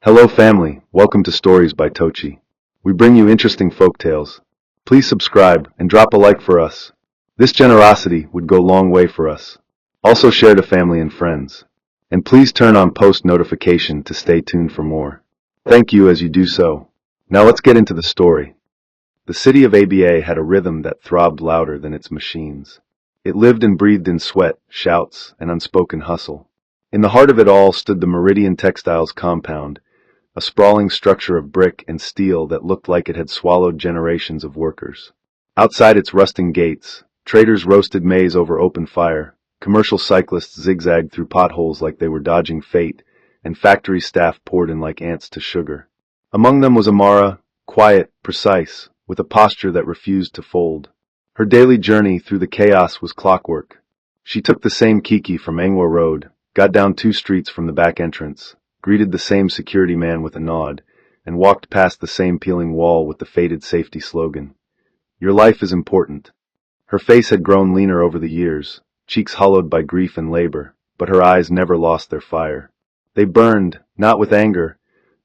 Hello family, welcome to Stories by Tochi. We bring you interesting folk tales. Please subscribe and drop a like for us. This generosity would go a long way for us. Also share to family and friends. And please turn on post notification to stay tuned for more. Thank you as you do so. Now let's get into the story. The city of ABA had a rhythm that throbbed louder than its machines. It lived and breathed in sweat, shouts, and unspoken hustle. In the heart of it all stood the Meridian Textiles compound, a sprawling structure of brick and steel that looked like it had swallowed generations of workers. Outside its rusting gates, traders roasted maize over open fire, commercial cyclists zigzagged through potholes like they were dodging fate, and factory staff poured in like ants to sugar. Among them was Amara, quiet, precise, with a posture that refused to fold. Her daily journey through the chaos was clockwork. She took the same Kiki from Angwa Road, got down 2 streets from the back entrance, greeted the same security man with a nod, and walked past the same peeling wall with the faded safety slogan, "Your life is important." Her face had grown leaner over the years, cheeks hollowed by grief and labor, but her eyes never lost their fire. They burned, not with anger,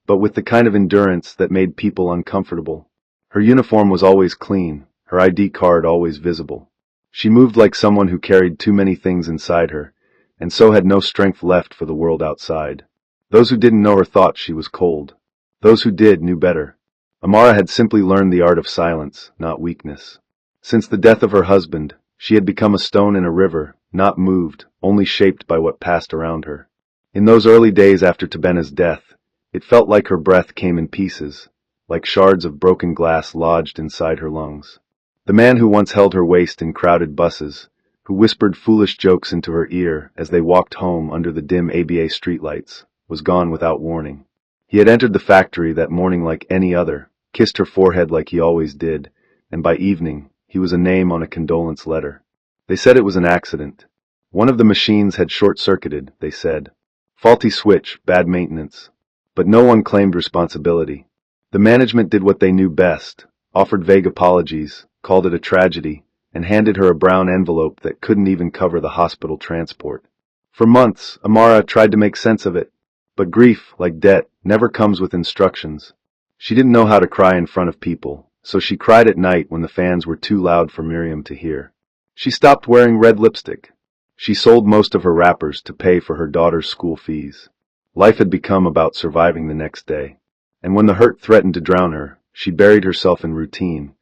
but with the kind of endurance that made people uncomfortable. Her uniform was always clean, her ID card always visible. She moved like someone who carried too many things inside her, and so had no strength left for the world outside. Those who didn't know her thought she was cold. Those who did knew better. Amara had simply learned the art of silence, not weakness. Since the death of her husband, she had become a stone in a river, not moved, only shaped by what passed around her. In those early days after Tabena's death, it felt like her breath came in pieces, like shards of broken glass lodged inside her lungs. The man who once held her waist in crowded buses, who whispered foolish jokes into her ear as they walked home under the dim ABA streetlights, was gone without warning. He had entered the factory that morning like any other, kissed her forehead like he always did, and by evening, he was a name on a condolence letter. They said it was an accident. One of the machines had short-circuited, they said. Faulty switch, bad maintenance. But no one claimed responsibility. The management did what they knew best, offered vague apologies, called it a tragedy, and handed her a brown envelope that couldn't even cover the hospital transport. For months, Amara tried to make sense of it. But grief, like debt, never comes with instructions. She didn't know how to cry in front of people, so she cried at night when the fans were too loud for Miriam to hear. She stopped wearing red lipstick. She sold most of her wrappers to pay for her daughter's school fees. Life had become about surviving the next day. And when the hurt threatened to drown her, she buried herself in routine,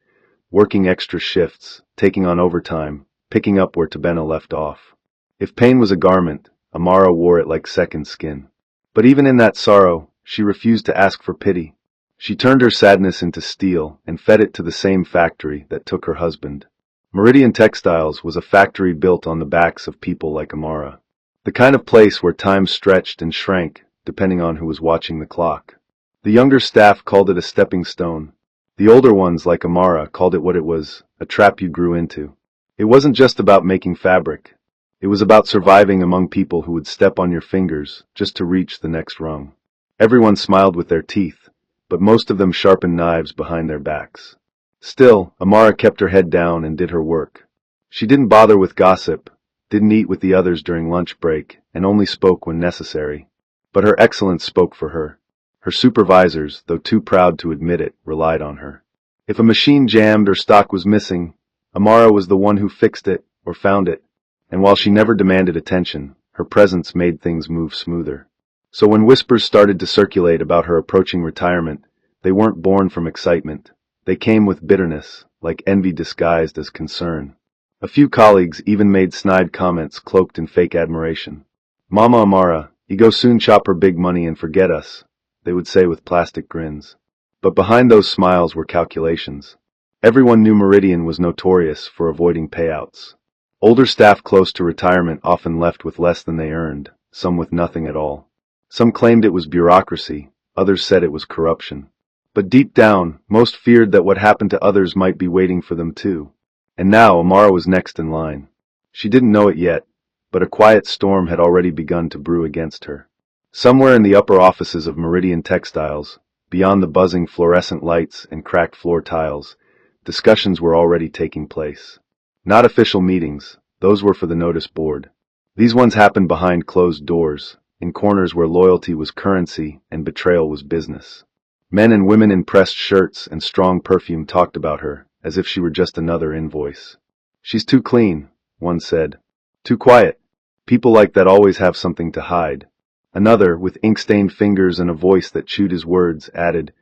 working extra shifts, taking on overtime, picking up where Tabena left off. If pain was a garment, Amara wore it like second skin. But even in that sorrow, she refused to ask for pity. She turned her sadness into steel and fed it to the same factory that took her husband. Meridian Textiles was a factory built on the backs of people like Amara. The kind of place where time stretched and shrank, depending on who was watching the clock. The younger staff called it a stepping stone. The older ones, like Amara, called it what it was, a trap you grew into. It wasn't just about making fabric. It was about surviving among people who would step on your fingers just to reach the next rung. Everyone smiled with their teeth, but most of them sharpened knives behind their backs. Still, Amara kept her head down and did her work. She didn't bother with gossip, didn't eat with the others during lunch break, and only spoke when necessary. But her excellence spoke for her. Her supervisors, though too proud to admit it, relied on her. If a machine jammed or stock was missing, Amara was the one who fixed it or found it. And while she never demanded attention, her presence made things move smoother. So when whispers started to circulate about her approaching retirement, they weren't born from excitement. They came with bitterness, like envy disguised as concern. A few colleagues even made snide comments cloaked in fake admiration. "Mama Amara, you go soon chop her big money and forget us," they would say with plastic grins. But behind those smiles were calculations. Everyone knew Meridian was notorious for avoiding payouts. Older staff close to retirement often left with less than they earned, some with nothing at all. Some claimed it was bureaucracy, others said it was corruption. But deep down, most feared that what happened to others might be waiting for them too. And now Amara was next in line. She didn't know it yet, but a quiet storm had already begun to brew against her. Somewhere in the upper offices of Meridian Textiles, beyond the buzzing fluorescent lights and cracked floor tiles, discussions were already taking place. Not official meetings, those were for the notice board. These ones happened behind closed doors, in corners where loyalty was currency and betrayal was business. Men and women in pressed shirts and strong perfume talked about her, as if she were just another invoice. "She's too clean," one said. "Too quiet. People like that always have something to hide." Another, with ink-stained fingers and a voice that chewed his words, added,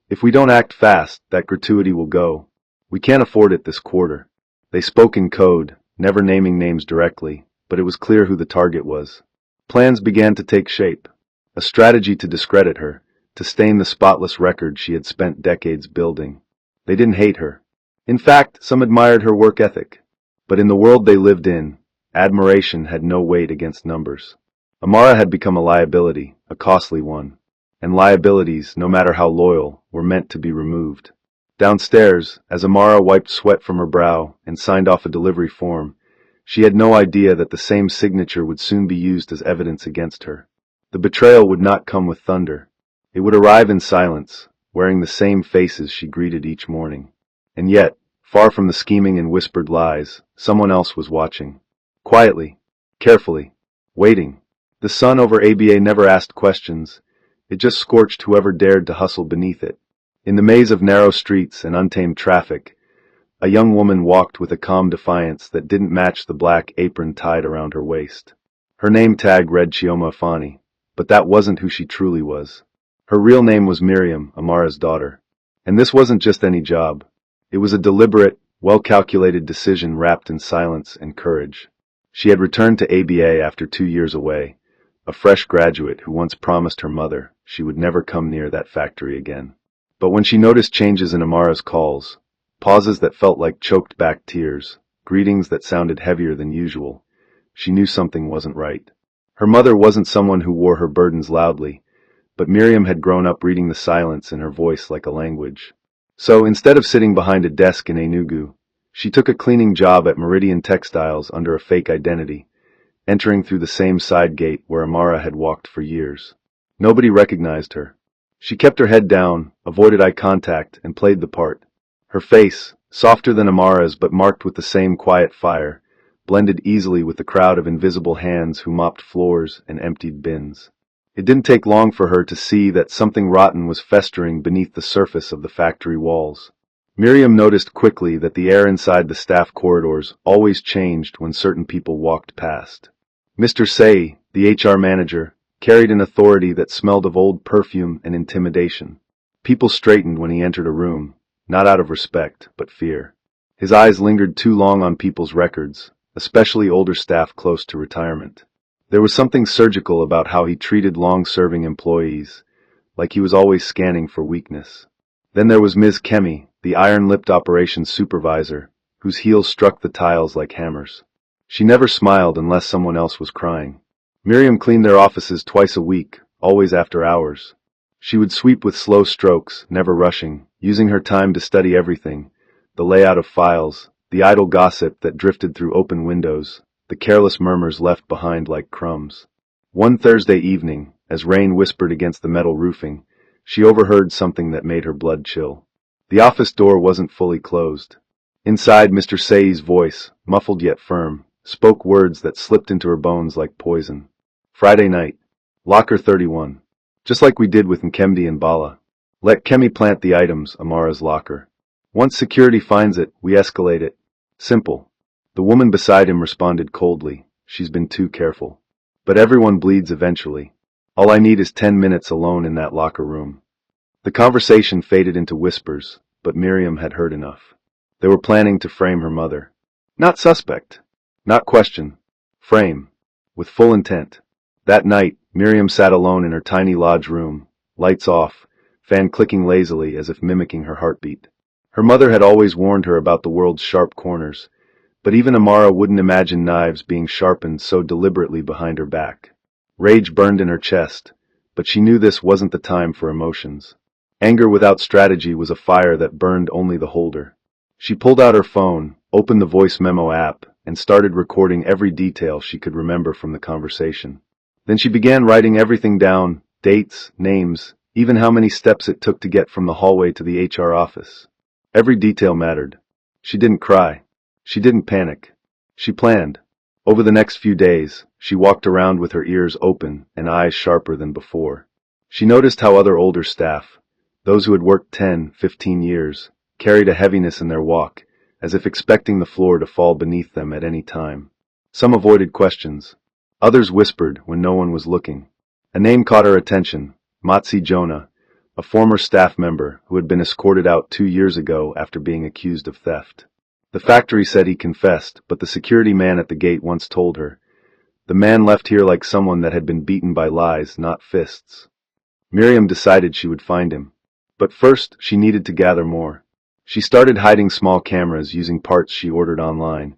"If we don't act fast, that gratuity will go. We can't afford it this quarter." They spoke in code, never naming names directly, but it was clear who the target was. Plans began to take shape. A strategy to discredit her, to stain the spotless record she had spent decades building. They didn't hate her. In fact, some admired her work ethic. But in the world they lived in, admiration had no weight against numbers. Amara had become a liability, a costly one. And liabilities, no matter how loyal, were meant to be removed. Downstairs, as Amara wiped sweat from her brow and signed off a delivery form, she had no idea that the same signature would soon be used as evidence against her. The betrayal would not come with thunder. It would arrive in silence, wearing the same faces she greeted each morning. And yet, far from the scheming and whispered lies, someone else was watching. Quietly, carefully, waiting. The sun over ABA never asked questions. It just scorched whoever dared to hustle beneath it. In the maze of narrow streets and untamed traffic, a young woman walked with a calm defiance that didn't match the black apron tied around her waist. Her name tag read Chioma Afani, but that wasn't who she truly was. Her real name was Miriam, Amara's daughter. And this wasn't just any job. It was a deliberate, well-calculated decision wrapped in silence and courage. She had returned to ABA after 2 years away, a fresh graduate who once promised her mother she would never come near that factory again. But when she noticed changes in Amara's calls, pauses that felt like choked-back tears, greetings that sounded heavier than usual, she knew something wasn't right. Her mother wasn't someone who wore her burdens loudly, but Miriam had grown up reading the silence in her voice like a language. So, instead of sitting behind a desk in Enugu, she took a cleaning job at Meridian Textiles under a fake identity, entering through the same side gate where Amara had walked for years. Nobody recognized her. She kept her head down, avoided eye contact, and played the part. Her face, softer than Amara's but marked with the same quiet fire, blended easily with the crowd of invisible hands who mopped floors and emptied bins. It didn't take long for her to see that something rotten was festering beneath the surface of the factory walls. Miriam noticed quickly that the air inside the staff corridors always changed when certain people walked past. Mr. Say, the HR manager, carried an authority that smelled of old perfume and intimidation. People straightened when he entered a room, not out of respect, but fear. His eyes lingered too long on people's records, especially older staff close to retirement. There was something surgical about how he treated long-serving employees, like he was always scanning for weakness. Then there was Ms. Kemi, the iron-lipped operations supervisor, whose heels struck the tiles like hammers. She never smiled unless someone else was crying. Miriam cleaned their offices twice a week, always after hours. She would sweep with slow strokes, never rushing, using her time to study everything, the layout of files, the idle gossip that drifted through open windows, the careless murmurs left behind like crumbs. One Thursday evening, as rain whispered against the metal roofing, she overheard something that made her blood chill. The office door wasn't fully closed. Inside, Mr. Say's voice, muffled yet firm, spoke words that slipped into her bones like poison. "Friday night. Locker 31. Just like we did with Nkemdi and Bala. Let Kemi plant the items, Amara's locker. Once security finds it, we escalate it. Simple." The woman beside him responded coldly, "She's been too careful. But everyone bleeds eventually. All I need is 10 minutes alone in that locker room." The conversation faded into whispers, but Miriam had heard enough. They were planning to frame her mother. Not suspect. Not question. Frame. With full intent. That night, Miriam sat alone in her tiny lodge room, lights off, fan clicking lazily as if mimicking her heartbeat. Her mother had always warned her about the world's sharp corners, but even Amara wouldn't imagine knives being sharpened so deliberately behind her back. Rage burned in her chest, but she knew this wasn't the time for emotions. Anger without strategy was a fire that burned only the holder. She pulled out her phone, opened the voice memo app, and started recording every detail she could remember from the conversation. Then she began writing everything down, dates, names, even how many steps it took to get from the hallway to the HR office. Every detail mattered. She didn't cry. She didn't panic. She planned. Over the next few days, she walked around with her ears open and eyes sharper than before. She noticed how other older staff, those who had worked 10, 15 years, carried a heaviness in their walk, as if expecting the floor to fall beneath them at any time. Some avoided questions. Others whispered when no one was looking. A name caught her attention: Matsi Jonah, a former staff member who had been escorted out 2 years ago after being accused of theft. The factory said he confessed, but the security man at the gate once told her, "The man left here like someone that had been beaten by lies, not fists." Miriam decided she would find him. But first, she needed to gather more. She started hiding small cameras using parts she ordered online,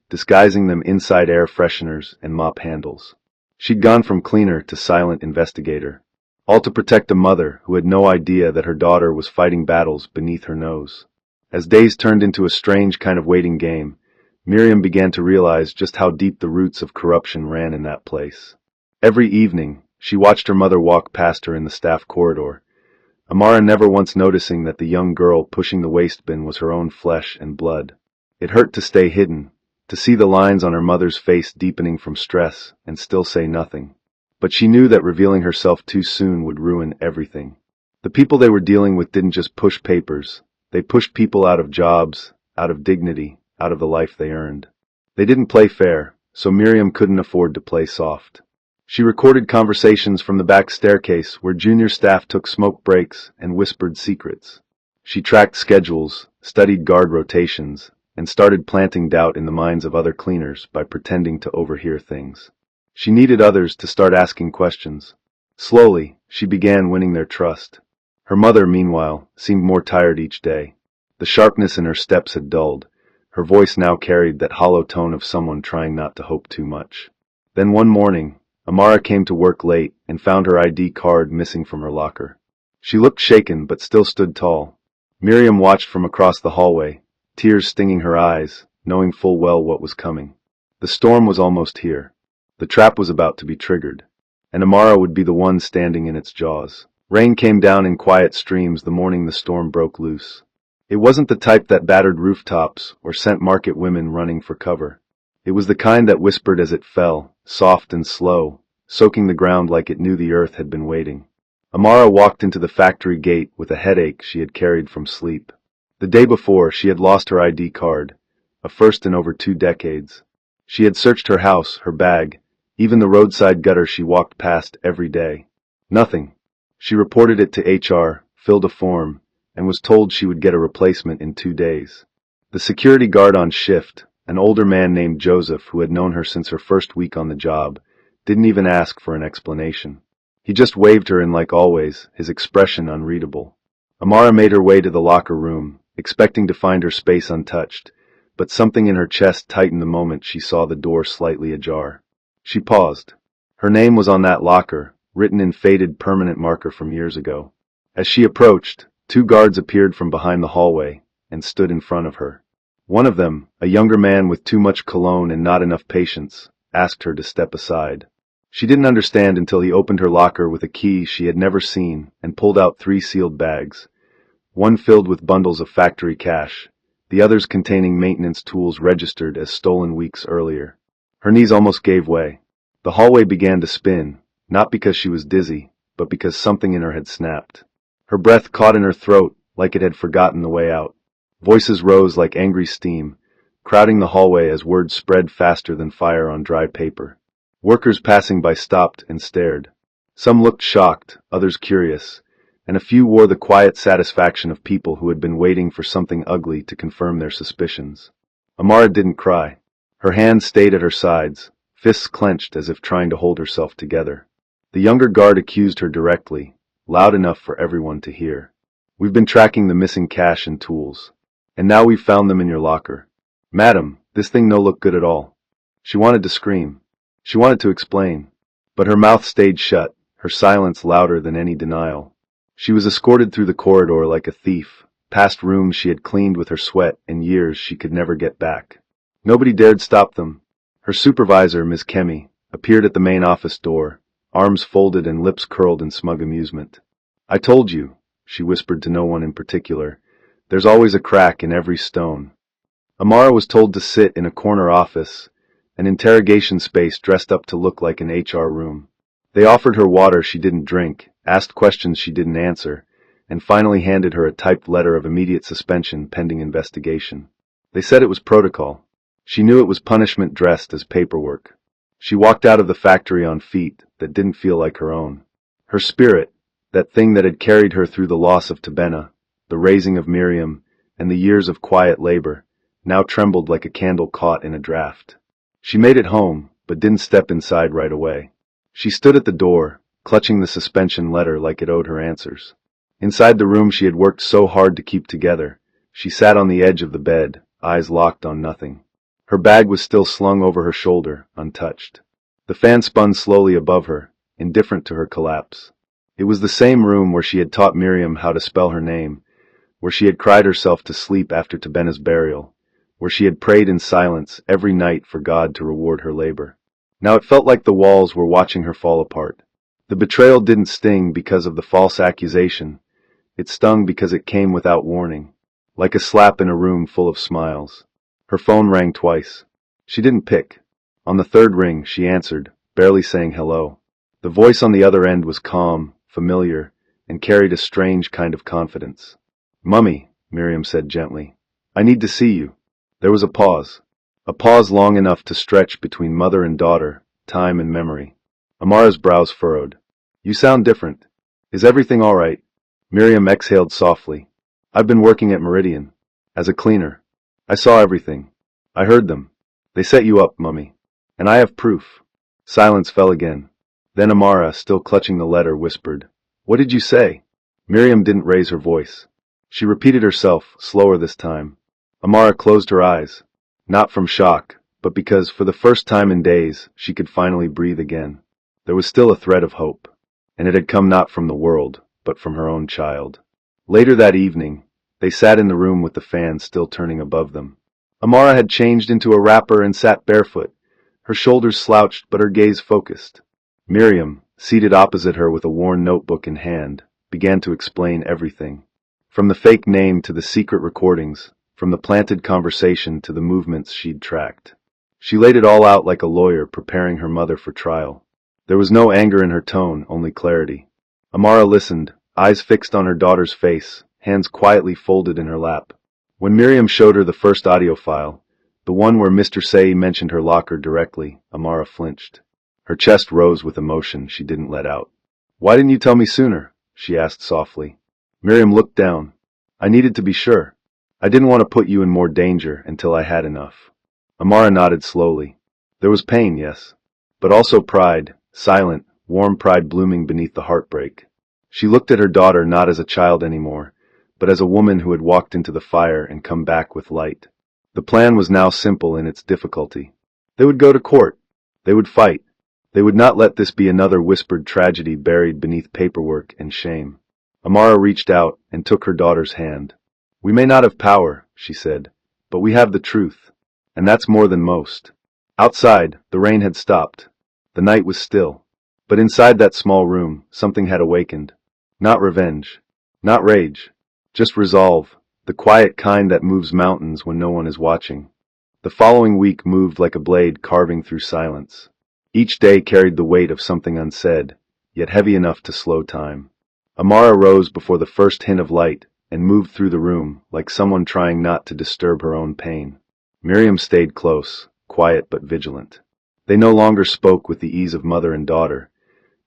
disguising them inside air fresheners and mop handles. She'd gone from cleaner to silent investigator, all to protect a mother who had no idea that her daughter was fighting battles beneath her nose. As days turned into a strange kind of waiting game, Miriam began to realize just how deep the roots of corruption ran in that place. Every evening, she watched her mother walk past her in the staff corridor, Amara never once noticing that the young girl pushing the waste bin was her own flesh and blood. It hurt to stay hidden, to see the lines on her mother's face deepening from stress and still say nothing. But she knew that revealing herself too soon would ruin everything. The people they were dealing with didn't just push papers. They pushed people out of jobs, out of dignity, out of the life they earned. They didn't play fair, so Miriam couldn't afford to play soft. She recorded conversations from the back staircase where junior staff took smoke breaks and whispered secrets. She tracked schedules, studied guard rotations, and started planting doubt in the minds of other cleaners by pretending to overhear things. She needed others to start asking questions. Slowly, she began winning their trust. Her mother, meanwhile, seemed more tired each day. The sharpness in her steps had dulled. Her voice now carried that hollow tone of someone trying not to hope too much. Then one morning, Amara came to work late and found her ID card missing from her locker. She looked shaken but still stood tall. Miriam watched from across the hallway, tears stinging her eyes, knowing full well what was coming. The storm was almost here. The trap was about to be triggered, and Amara would be the one standing in its jaws. Rain came down in quiet streams the morning the storm broke loose. It wasn't the type that battered rooftops or sent market women running for cover. It was the kind that whispered as it fell, soft and slow, soaking the ground like it knew the earth had been waiting. Amara walked into the factory gate with a headache she had carried from sleep. The day before, she had lost her ID card, a first in over 2 decades. She had searched her house, her bag, even the roadside gutter she walked past every day. Nothing. She reported it to HR, filled a form, and was told she would get a replacement in 2 days. The security guard on shift, an older man named Joseph who had known her since her first week on the job, didn't even ask for an explanation. He just waved her in like always, his expression unreadable. Amara made her way to the locker room, expecting to find her space untouched, but something in her chest tightened the moment she saw the door slightly ajar. She paused. Her name was on that locker, written in faded permanent marker from years ago. As she approached, 2 guards appeared from behind the hallway and stood in front of her. One of them, a younger man with too much cologne and not enough patience, asked her to step aside. She didn't understand until he opened her locker with a key she had never seen and pulled out 3 sealed bags, one filled with bundles of factory cash, the others containing maintenance tools registered as stolen weeks earlier. Her knees almost gave way. The hallway began to spin, not because she was dizzy, but because something in her had snapped. Her breath caught in her throat like it had forgotten the way out. Voices rose like angry steam, crowding the hallway as words spread faster than fire on dry paper. Workers passing by stopped and stared. Some looked shocked, others curious, and a few wore the quiet satisfaction of people who had been waiting for something ugly to confirm their suspicions. Amara didn't cry. Her hands stayed at her sides, fists clenched as if trying to hold herself together. The younger guard accused her directly, loud enough for everyone to hear. "We've been tracking the missing cash and tools, and now we've found them in your locker. Madam, this thing no look good at all." She wanted to scream. She wanted to explain. But her mouth stayed shut, her silence louder than any denial. She was escorted through the corridor like a thief, past rooms she had cleaned with her sweat and years she could never get back. Nobody dared stop them. Her supervisor, Ms. Kemi, appeared at the main office door, arms folded and lips curled in smug amusement. "I told you," she whispered to no one in particular, "there's always a crack in every stone." Amara was told to sit in a corner office, an interrogation space dressed up to look like an HR room. They offered her water she didn't drink, asked questions she didn't answer, and finally handed her a typed letter of immediate suspension pending investigation. They said it was protocol. She knew it was punishment dressed as paperwork. She walked out of the factory on feet that didn't feel like her own. Her spirit, that thing that had carried her through the loss of Tabena, the raising of Miriam, and the years of quiet labor, now trembled like a candle caught in a draft. She made it home, but didn't step inside right away. She stood at the door, clutching the suspension letter like it owed her answers. Inside the room she had worked so hard to keep together, she sat on the edge of the bed, eyes locked on nothing. Her bag was still slung over her shoulder, untouched. The fan spun slowly above her, indifferent to her collapse. It was the same room where she had taught Miriam how to spell her name, where she had cried herself to sleep after Tabena's burial, where she had prayed in silence every night for God to reward her labor. Now it felt like the walls were watching her fall apart. The betrayal didn't sting because of the false accusation. It stung because it came without warning, like a slap in a room full of smiles. Her phone rang twice. She didn't pick. On the third ring, she answered, barely saying hello. The voice on the other end was calm, familiar, and carried a strange kind of confidence. "Mummy," Miriam said gently, "I need to see you." There was a pause long enough to stretch between mother and daughter, time and memory. Amara's brows furrowed. "You sound different. Is everything all right?" Miriam exhaled softly. "I've been working at Meridian. As a cleaner. I saw everything. I heard them. They set you up, Mummy. And I have proof." Silence fell again. Then Amara, still clutching the letter, whispered, "What did you say?" Miriam didn't raise her voice. She repeated herself, slower this time. Amara closed her eyes. Not from shock, but because, for the first time in days, she could finally breathe again. There was still a thread of hope. And it had come not from the world, but from her own child. Later that evening, they sat in the room with the fan still turning above them. Amara had changed into a wrapper and sat barefoot, her shoulders slouched but her gaze focused. Miriam, seated opposite her with a worn notebook in hand, began to explain everything. From the fake name to the secret recordings, from the planted conversation to the movements she'd tracked. She laid it all out like a lawyer preparing her mother for trial. There was no anger in her tone, only clarity. Amara listened, eyes fixed on her daughter's face, hands quietly folded in her lap. When Miriam showed her the first audio file, the one where Mr. Say mentioned her locker directly, Amara flinched. Her chest rose with emotion she didn't let out. "Why didn't you tell me sooner?" she asked softly. Miriam looked down. "I needed to be sure. I didn't want to put you in more danger until I had enough." Amara nodded slowly. There was pain, yes, but also pride, silent, warm pride blooming beneath the heartbreak. She looked at her daughter not as a child anymore, but as a woman who had walked into the fire and come back with light. The plan was now simple in its difficulty. They would go to court. They would fight. They would not let this be another whispered tragedy buried beneath paperwork and shame. Amara reached out and took her daughter's hand. "We may not have power," she said, "but we have the truth. And that's more than most." Outside, the rain had stopped. The night was still. But inside that small room, something had awakened. Not revenge. Not rage. Just resolve. The quiet kind that moves mountains when no one is watching. The following week moved like a blade carving through silence. Each day carried the weight of something unsaid, yet heavy enough to slow time. Amara rose before the first hint of light and moved through the room like someone trying not to disturb her own pain. Miriam stayed close, quiet but vigilant. They no longer spoke with the ease of mother and daughter.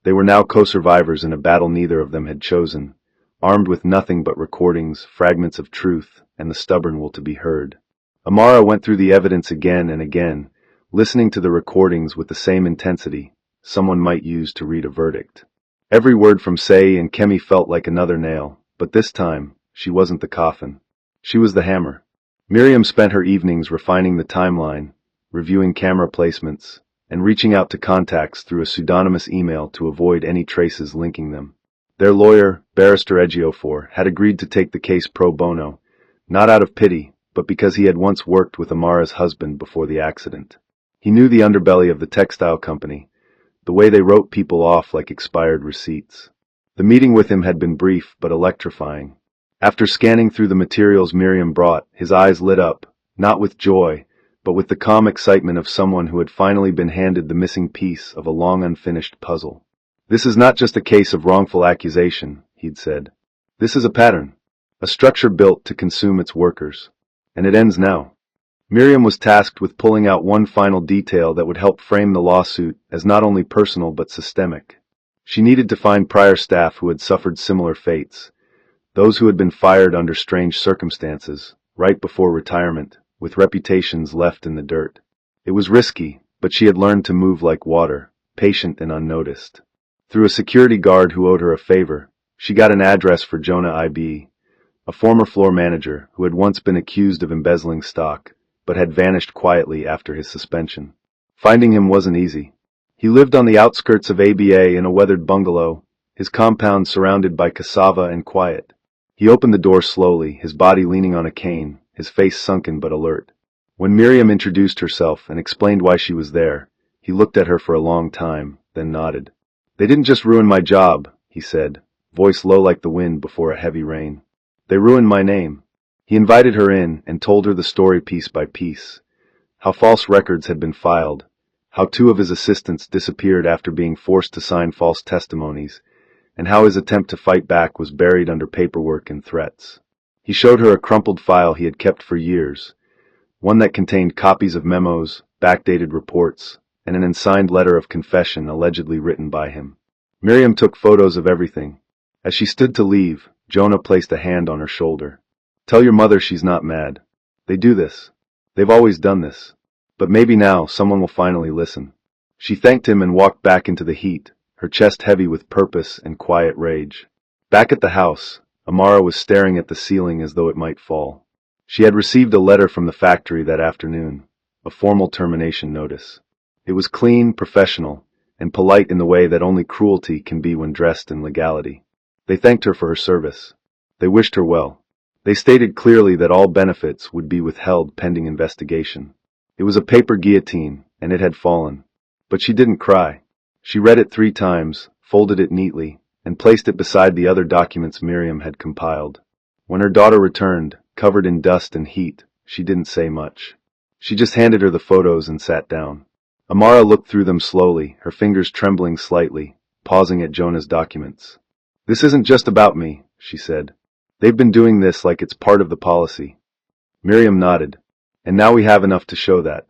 They were now co-survivors in a battle neither of them had chosen, armed with nothing but recordings, fragments of truth, and the stubborn will to be heard. Amara went through the evidence again and again, listening to the recordings with the same intensity someone might use to read a verdict. Every word from Say and Kemi felt like another nail, but this time, she wasn't the coffin. She was the hammer. Miriam spent her evenings refining the timeline, reviewing camera placements, and reaching out to contacts through a pseudonymous email to avoid any traces linking them. Their lawyer, Barrister Ejiofor, had agreed to take the case pro bono, not out of pity, but because he had once worked with Amara's husband before the accident. He knew the underbelly of the textile company, the way they wrote people off like expired receipts. The meeting with him had been brief but electrifying. After scanning through the materials Miriam brought, his eyes lit up, not with joy, but but with the calm excitement of someone who had finally been handed the missing piece of a long unfinished puzzle. "This is not just a case of wrongful accusation," he'd said. "This is a pattern, a structure built to consume its workers. And it ends now." Miriam was tasked with pulling out one final detail that would help frame the lawsuit as not only personal but systemic. She needed to find prior staff who had suffered similar fates, those who had been fired under strange circumstances, right before retirement, with reputations left in the dirt. It was risky, but she had learned to move like water, patient and unnoticed. Through a security guard who owed her a favor, she got an address for Jonah I.B., a former floor manager who had once been accused of embezzling stock, but had vanished quietly after his suspension. Finding him wasn't easy. He lived on the outskirts of ABA in a weathered bungalow, his compound surrounded by cassava and quiet. He opened the door slowly, his body leaning on a cane, his face sunken but alert. When Miriam introduced herself and explained why she was there, he looked at her for a long time, then nodded. "They didn't just ruin my job," he said, voice low like the wind before a heavy rain. "They ruined my name." He invited her in and told her the story piece by piece. How false records had been filed, how 2 of his assistants disappeared after being forced to sign false testimonies, and how his attempt to fight back was buried under paperwork and threats. He showed her a crumpled file he had kept for years, one that contained copies of memos, backdated reports, and an unsigned letter of confession allegedly written by him. Miriam took photos of everything. As she stood to leave, Jonah placed a hand on her shoulder. "Tell your mother she's not mad. They do this. They've always done this. But maybe now someone will finally listen." She thanked him and walked back into the heat, her chest heavy with purpose and quiet rage. Back at the house, Amara was staring at the ceiling as though it might fall. She had received a letter from the factory that afternoon, a formal termination notice. It was clean, professional, and polite in the way that only cruelty can be when dressed in legality. They thanked her for her service. They wished her well. They stated clearly that all benefits would be withheld pending investigation. It was a paper guillotine, and it had fallen. But she didn't cry. She read it 3 times, folded it neatly, and placed it beside the other documents Miriam had compiled. When her daughter returned, covered in dust and heat, she didn't say much. She just handed her the photos and sat down. Amara looked through them slowly, her fingers trembling slightly, pausing at Jonah's documents. "This isn't just about me," she said. "They've been doing this like it's part of the policy." Miriam nodded. "And now we have enough to show that."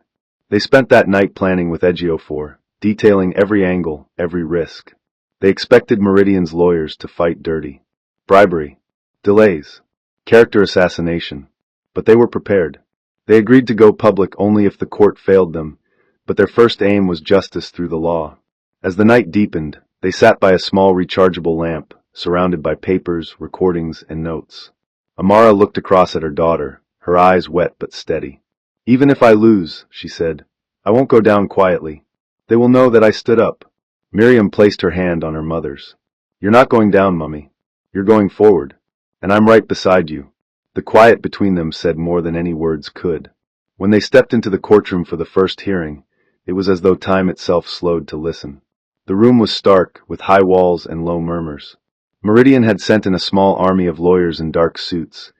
They spent that night planning with Ejiofor, detailing every angle, every risk. They expected Meridian's lawyers to fight dirty. Bribery, delays, character assassination. But they were prepared. They agreed to go public only if the court failed them, but their first aim was justice through the law. As the night deepened, they sat by a small rechargeable lamp, surrounded by papers, recordings, and notes. Amara looked across at her daughter, her eyes wet but steady. "Even if I lose," she said, "I won't go down quietly. They will know that I stood up." Miriam placed her hand on her mother's. "You're not going down, Mummy. You're going forward. And I'm right beside you." The quiet between them said more than any words could. When they stepped into the courtroom for the first hearing, it was as though time itself slowed to listen. The room was stark, with high walls and low murmurs. Meridian had sent in a small army of lawyers in dark suits,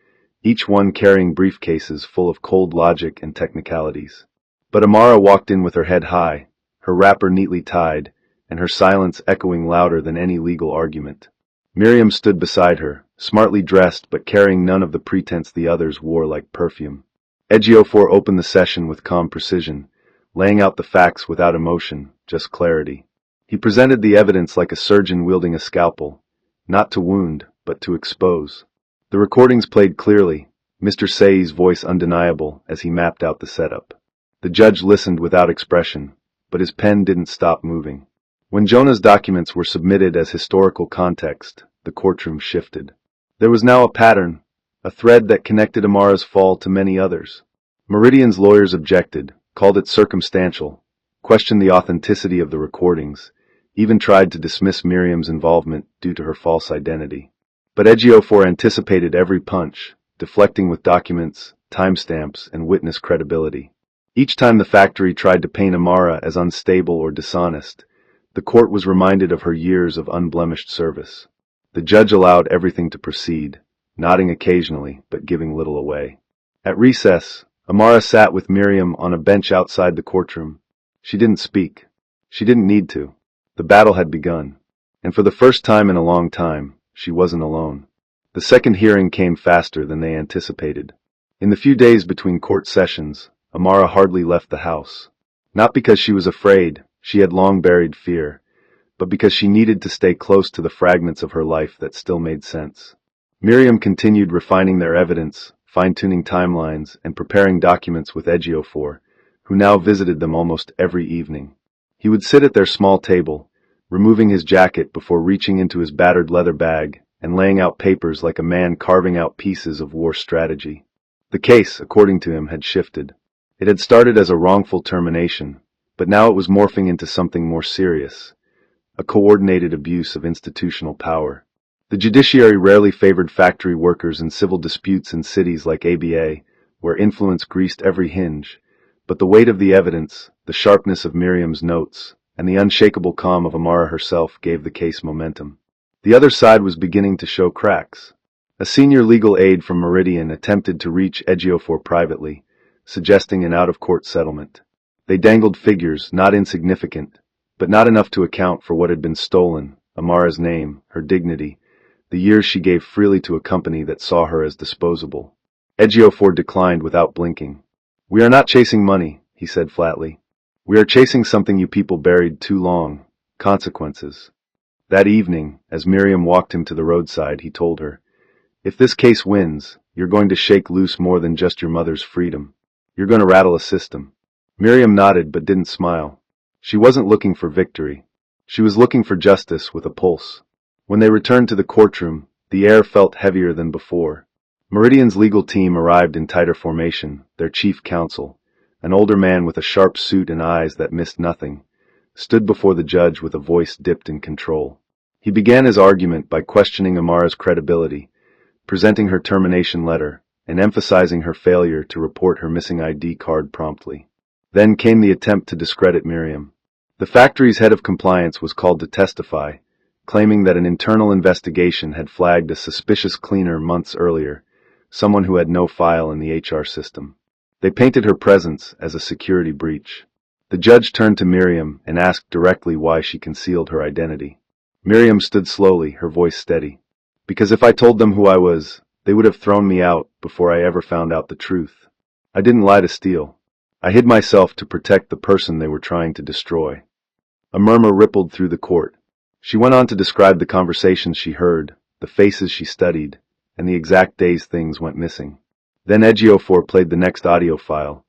each one carrying briefcases full of cold logic and technicalities. But Amara walked in with her head high, her wrapper neatly tied, and her silence echoing louder than any legal argument. Miriam stood beside her, smartly dressed but carrying none of the pretense the others wore like perfume. Ejiofor opened the session with calm precision, laying out the facts without emotion, just clarity. He presented the evidence like a surgeon wielding a scalpel, not to wound, but to expose. The recordings played clearly, Mr. Say's voice undeniable as he mapped out the setup. The judge listened without expression, but his pen didn't stop moving. When Jonah's documents were submitted as historical context, the courtroom shifted. There was now a pattern, a thread that connected Amara's fall to many others. Meridian's lawyers objected, called it circumstantial, questioned the authenticity of the recordings, even tried to dismiss Miriam's involvement due to her false identity. But Ejiofor anticipated every punch, deflecting with documents, timestamps, and witness credibility. Each time the factory tried to paint Amara as unstable or dishonest, the court was reminded of her years of unblemished service. The judge allowed everything to proceed, nodding occasionally but giving little away. At recess, Amara sat with Miriam on a bench outside the courtroom. She didn't speak. She didn't need to. The battle had begun. And for the first time in a long time, she wasn't alone. The second hearing came faster than they anticipated. In the few days between court sessions, Amara hardly left the house. Not because she was afraid, she had long buried fear, but because she needed to stay close to the fragments of her life that still made sense. Miriam continued refining their evidence, fine-tuning timelines, and preparing documents with Ejiofor, who now visited them almost every evening. He would sit at their small table, removing his jacket before reaching into his battered leather bag and laying out papers like a man carving out pieces of war strategy. The case, according to him, had shifted. It had started as a wrongful termination, but now it was morphing into something more serious, a coordinated abuse of institutional power. The judiciary rarely favored factory workers in civil disputes in cities like ABA, where influence greased every hinge, but the weight of the evidence, the sharpness of Miriam's notes, and the unshakable calm of Amara herself gave the case momentum. The other side was beginning to show cracks. A senior legal aide from Meridian attempted to reach Ejiofor privately, suggesting an out-of-court settlement. They dangled figures not insignificant, but not enough to account for what had been stolen: Amara's name, her dignity, the years she gave freely to a company that saw her as disposable. Ejiofor declined without blinking. "We are not chasing money," he said flatly. "We are chasing something you people buried too long: consequences." That evening, as Miriam walked him to the roadside, he told her, "If this case wins, you're going to shake loose more than just your mother's freedom. You're going to rattle a system." Miriam nodded but didn't smile. She wasn't looking for victory. She was looking for justice with a pulse. When they returned to the courtroom, the air felt heavier than before. Meridian's legal team arrived in tighter formation. Their chief counsel, an older man with a sharp suit and eyes that missed nothing, stood before the judge with a voice dipped in control. He began his argument by questioning Amara's credibility, presenting her termination letter, and emphasizing her failure to report her missing ID card promptly. Then came the attempt to discredit Miriam. The factory's head of compliance was called to testify, claiming that an internal investigation had flagged a suspicious cleaner months earlier, someone who had no file in the HR system. They painted her presence as a security breach. The judge turned to Miriam and asked directly why she concealed her identity. Miriam stood slowly, her voice steady. "Because if I told them who I was, they would have thrown me out before I ever found out the truth. I didn't lie to steal. I hid myself to protect the person they were trying to destroy." A murmur rippled through the court. She went on to describe the conversations she heard, the faces she studied, and the exact days things went missing. Then Ejiofor played the next audio file,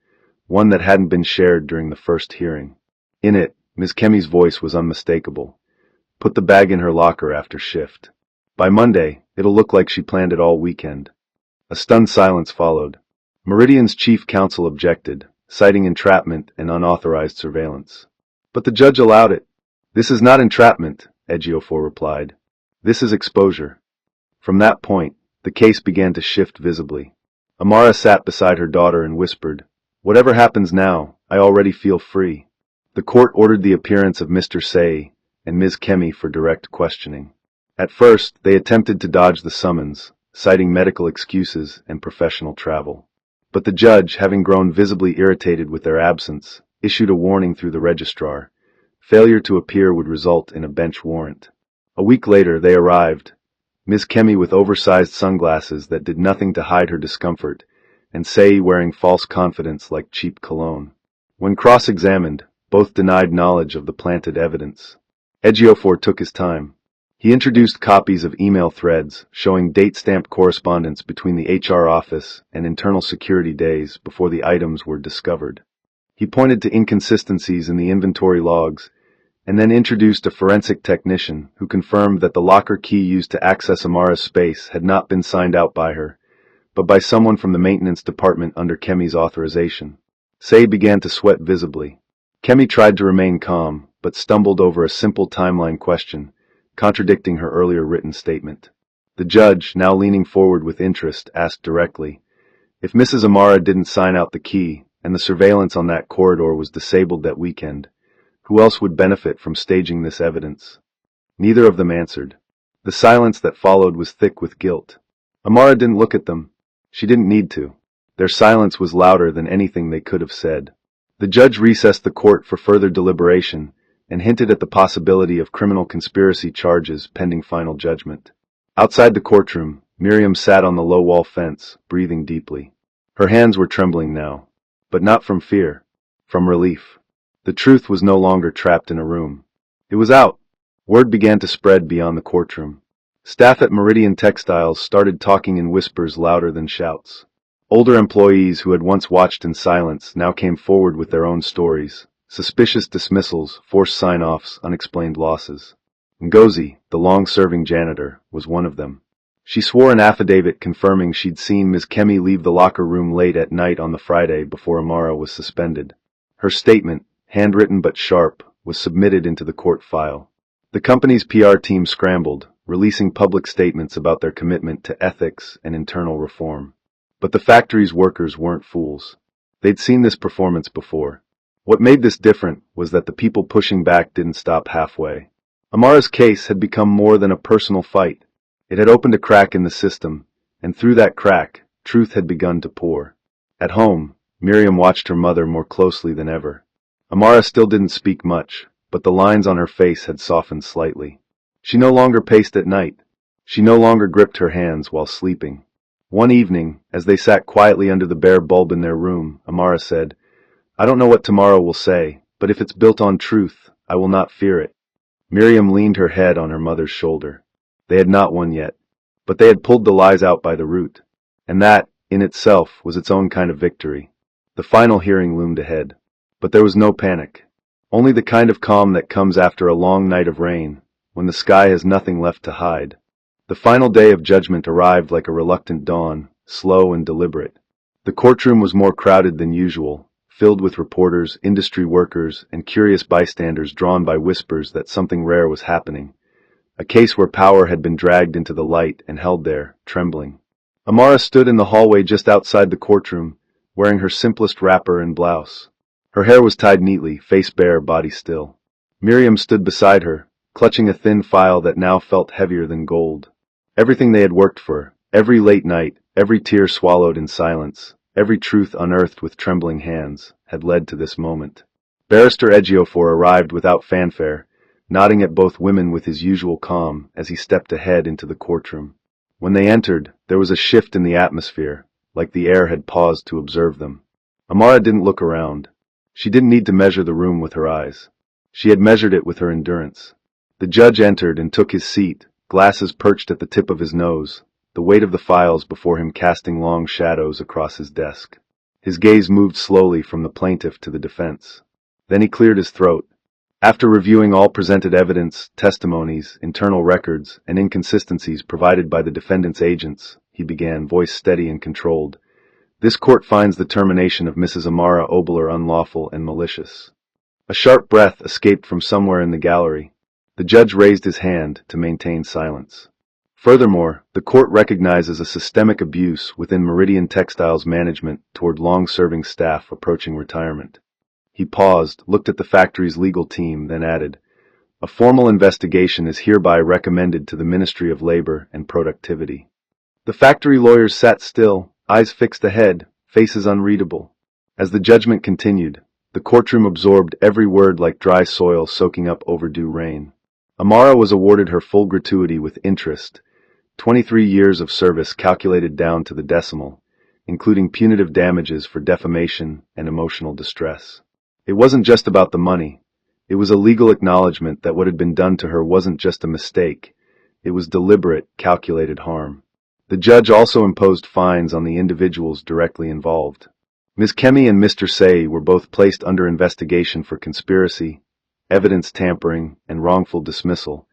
one that hadn't been shared during the first hearing. In it, Ms. Kemi's voice was unmistakable. "Put the bag in her locker after shift. By Monday, it'll look like she planned it all weekend." A stunned silence followed. Meridian's chief counsel objected, citing entrapment and unauthorized surveillance. But the judge allowed it. "This is not entrapment," Ejiofor replied. "This is exposure." From that point, the case began to shift visibly. Amara sat beside her daughter and whispered, "Whatever happens now, I already feel free." The court ordered the appearance of Mr. Say and Ms. Kemi for direct questioning. At first, they attempted to dodge the summons, citing medical excuses and professional travel. But the judge, having grown visibly irritated with their absence, issued a warning through the registrar. Failure to appear would result in a bench warrant. A week later, they arrived, Ms. Kemi with oversized sunglasses that did nothing to hide her discomfort, and Say wearing false confidence like cheap cologne. When cross-examined, both denied knowledge of the planted evidence. Ejiofor took his time. He introduced copies of email threads showing date-stamped correspondence between the HR office and internal security days before the items were discovered. He pointed to inconsistencies in the inventory logs, and then introduced a forensic technician who confirmed that the locker key used to access Amara's space had not been signed out by her, but by someone from the maintenance department under Kemi's authorization. Say began to sweat visibly. Kemi tried to remain calm, but stumbled over a simple timeline question, contradicting her earlier written statement. The judge, now leaning forward with interest, asked directly, "If Mrs. Amara didn't sign out the key, and the surveillance on that corridor was disabled that weekend, who else would benefit from staging this evidence?" Neither of them answered. The silence that followed was thick with guilt. Amara didn't look at them. She didn't need to. Their silence was louder than anything they could have said. The judge recessed the court for further deliberation and hinted at the possibility of criminal conspiracy charges pending final judgment. Outside the courtroom, Miriam sat on the low wall fence, breathing deeply. Her hands were trembling now, but not from fear, from relief. The truth was no longer trapped in a room. It was out. Word began to spread beyond the courtroom. Staff at Meridian Textiles started talking in whispers louder than shouts. Older employees who had once watched in silence now came forward with their own stories. Suspicious dismissals, forced sign-offs, unexplained losses. Ngozi, the long-serving janitor, was one of them. She swore an affidavit confirming she'd seen Ms. Kemi leave the locker room late at night on the Friday before Amara was suspended. Her statement, handwritten but sharp, was submitted into the court file. The company's PR team scrambled, releasing public statements about their commitment to ethics and internal reform. But the factory's workers weren't fools. They'd seen this performance before. What made this different was that the people pushing back didn't stop halfway. Amara's case had become more than a personal fight. It had opened a crack in the system, and through that crack, truth had begun to pour. At home, Miriam watched her mother more closely than ever. Amara still didn't speak much, but the lines on her face had softened slightly. She no longer paced at night. She no longer gripped her hands while sleeping. One evening, as they sat quietly under the bare bulb in their room, Amara said, "I don't know what tomorrow will say, but if it's built on truth, I will not fear it." Miriam leaned her head on her mother's shoulder. They had not won yet, but they had pulled the lies out by the root, and that, in itself, was its own kind of victory. The final hearing loomed ahead, but there was no panic, only the kind of calm that comes after a long night of rain, when the sky has nothing left to hide. The final day of judgment arrived like a reluctant dawn, slow and deliberate. The courtroom was more crowded than usual, filled with reporters, industry workers, and curious bystanders drawn by whispers that something rare was happening. A case where power had been dragged into the light and held there, trembling. Amara stood in the hallway just outside the courtroom, wearing her simplest wrapper and blouse. Her hair was tied neatly, face bare, body still. Miriam stood beside her, clutching a thin file that now felt heavier than gold. Everything they had worked for, every late night, every tear swallowed in silence, every truth unearthed with trembling hands, had led to this moment. Barrister Ejiofor arrived without fanfare, nodding at both women with his usual calm as he stepped ahead into the courtroom. When they entered, there was a shift in the atmosphere, like the air had paused to observe them. Amara didn't look around. She didn't need to measure the room with her eyes. She had measured it with her endurance. The judge entered and took his seat, glasses perched at the tip of his nose, the weight of the files before him casting long shadows across his desk. His gaze moved slowly from the plaintiff to the defense. Then he cleared his throat. After reviewing all presented evidence, testimonies, internal records, and inconsistencies provided by the defendant's agents, he began, voice steady and controlled. "This court finds the termination of Mrs. Amara Oboler unlawful and malicious." A sharp breath escaped from somewhere in the gallery. The judge raised his hand to maintain silence. Furthermore, the court recognizes a systemic abuse within Meridian Textiles management toward long-serving staff approaching retirement. He paused, looked at the factory's legal team, then added, "A formal investigation is hereby recommended to the Ministry of Labor and Productivity." The factory lawyers sat still, eyes fixed ahead, faces unreadable. As the judgment continued, the courtroom absorbed every word like dry soil soaking up overdue rain. Amara was awarded her full gratuity with interest, 23 years of service calculated down to the decimal, including punitive damages for defamation and emotional distress. It wasn't just about the money. It was a legal acknowledgement that what had been done to her wasn't just a mistake. It was deliberate, calculated harm. The judge also imposed fines on the individuals directly involved. Ms. Kemi and Mr. Say were both placed under investigation for conspiracy, evidence tampering, and wrongful dismissal,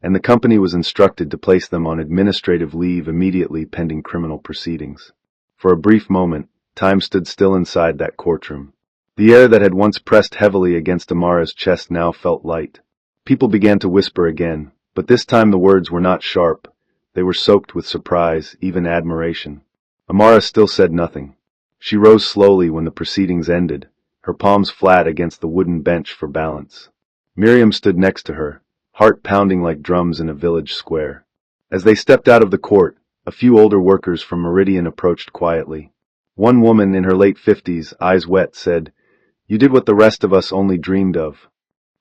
and the company was instructed to place them on administrative leave immediately pending criminal proceedings. For a brief moment, time stood still inside that courtroom. The air that had once pressed heavily against Amara's chest now felt light. People began to whisper again, but this time the words were not sharp. They were soaked with surprise, even admiration. Amara still said nothing. She rose slowly when the proceedings ended, her palms flat against the wooden bench for balance. Miriam stood next to her, heart pounding like drums in a village square. As they stepped out of the court, a few older workers from Meridian approached quietly. One woman in her late 50s, eyes wet, said, "You did what the rest of us only dreamed of."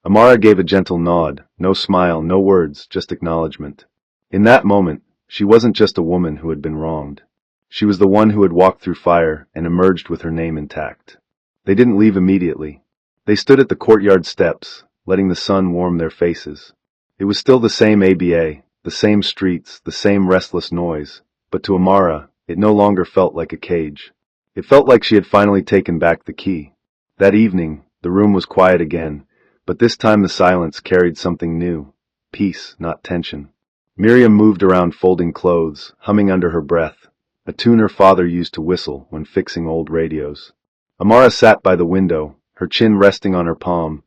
Amara gave a gentle nod, no smile, no words, just acknowledgement. In that moment, she wasn't just a woman who had been wronged. She was the one who had walked through fire and emerged with her name intact. They didn't leave immediately. They stood at the courtyard steps, letting the sun warm their faces. It was still the same ABA, the same streets, the same restless noise, but to Amara, it no longer felt like a cage. It felt like she had finally taken back the key. That evening, the room was quiet again, but this time the silence carried something new. Peace, not tension. Miriam moved around folding clothes, humming under her breath, a tune her father used to whistle when fixing old radios. Amara sat by the window, her chin resting on her palm,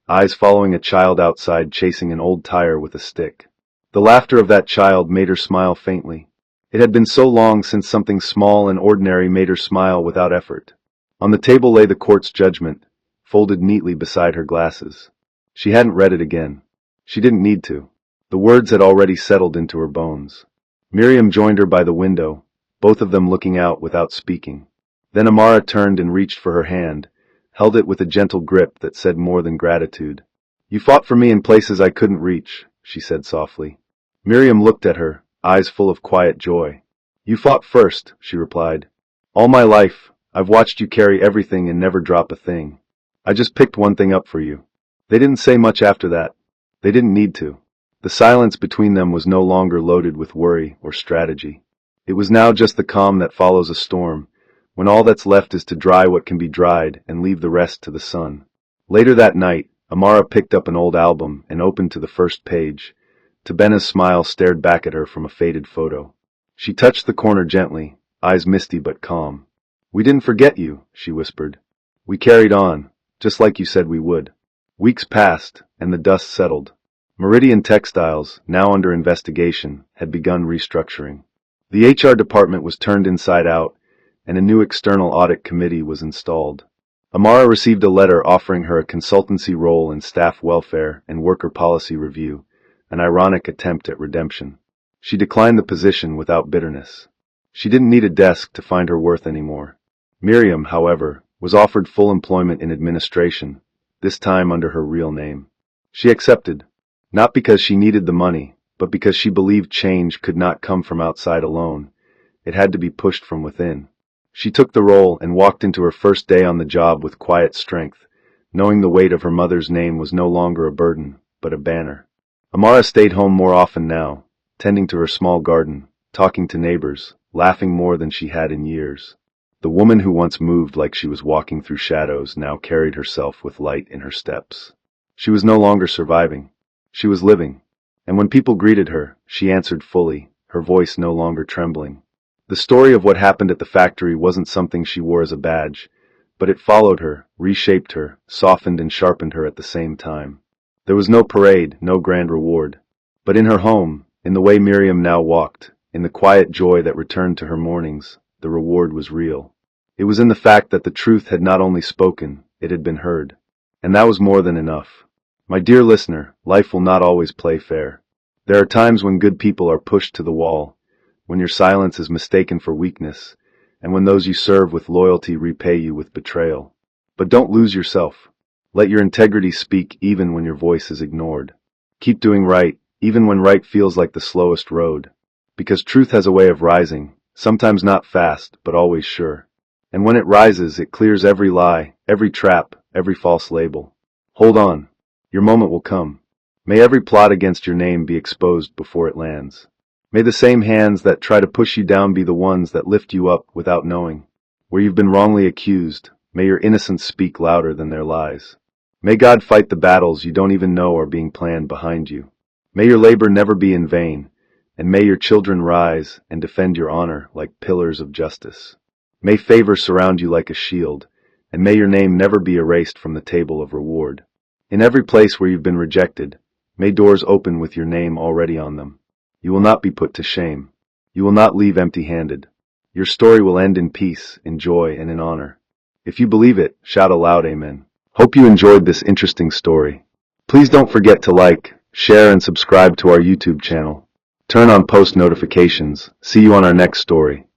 eyes following a child outside chasing an old tire with a stick. The laughter of that child made her smile faintly. It had been so long since something small and ordinary made her smile without effort. On the table lay the court's judgment, folded neatly beside her glasses. She hadn't read it again. She didn't need to. The words had already settled into her bones. Miriam joined her by the window, both of them looking out without speaking. Then Amara turned and reached for her hand, held it with a gentle grip that said more than gratitude. "You fought for me in places I couldn't reach," she said softly. Miriam looked at her, eyes full of quiet joy. "You fought first," she replied. "All my life, I've watched you carry everything and never drop a thing. I just picked one thing up for you." They didn't say much after that. They didn't need to. The silence between them was no longer loaded with worry or strategy. It was now just the calm that follows a storm, when all that's left is to dry what can be dried and leave the rest to the sun. Later that night, Amara picked up an old album and opened to the first page. Tabena's smile stared back at her from a faded photo. She touched the corner gently, eyes misty but calm. "We didn't forget you," she whispered. "We carried on, just like you said we would." Weeks passed, and the dust settled. Meridian Textiles, now under investigation, had begun restructuring. The HR department was turned inside out, and a new external audit committee was installed. Amara received a letter offering her a consultancy role in staff welfare and worker policy review, an ironic attempt at redemption. She declined the position without bitterness. She didn't need a desk to find her worth anymore. Miriam, however, was offered full employment in administration, this time under her real name. She accepted, not because she needed the money, but because she believed change could not come from outside alone. It had to be pushed from within. She took the role and walked into her first day on the job with quiet strength, knowing the weight of her mother's name was no longer a burden, but a banner. Amara stayed home more often now, tending to her small garden, talking to neighbors, laughing more than she had in years. The woman who once moved like she was walking through shadows now carried herself with light in her steps. She was no longer surviving. She was living. And when people greeted her, she answered fully, her voice no longer trembling. The story of what happened at the factory wasn't something she wore as a badge, but it followed her, reshaped her, softened and sharpened her at the same time. There was no parade, no grand reward. But in her home, in the way Miriam now walked, in the quiet joy that returned to her mornings, the reward was real. It was in the fact that the truth had not only spoken, it had been heard. And that was more than enough. My dear listener, life will not always play fair. There are times when good people are pushed to the wall, when your silence is mistaken for weakness, and when those you serve with loyalty repay you with betrayal. But don't lose yourself. Let your integrity speak even when your voice is ignored. Keep doing right, even when right feels like the slowest road. Because truth has a way of rising, sometimes not fast, but always sure. And when it rises, it clears every lie, every trap, every false label. Hold on. Your moment will come. May every plot against your name be exposed before it lands. May the same hands that try to push you down be the ones that lift you up without knowing. Where you've been wrongly accused, may your innocence speak louder than their lies. May God fight the battles you don't even know are being planned behind you. May your labor never be in vain, and may your children rise and defend your honor like pillars of justice. May favor surround you like a shield, and may your name never be erased from the table of reward. In every place where you've been rejected, may doors open with your name already on them. You will not be put to shame. You will not leave empty-handed. Your story will end in peace, in joy, and in honor. If you believe it, shout aloud, Amen. Hope you enjoyed this interesting story. Please don't forget to like, share, and subscribe to our YouTube channel. Turn on post notifications. See you on our next story.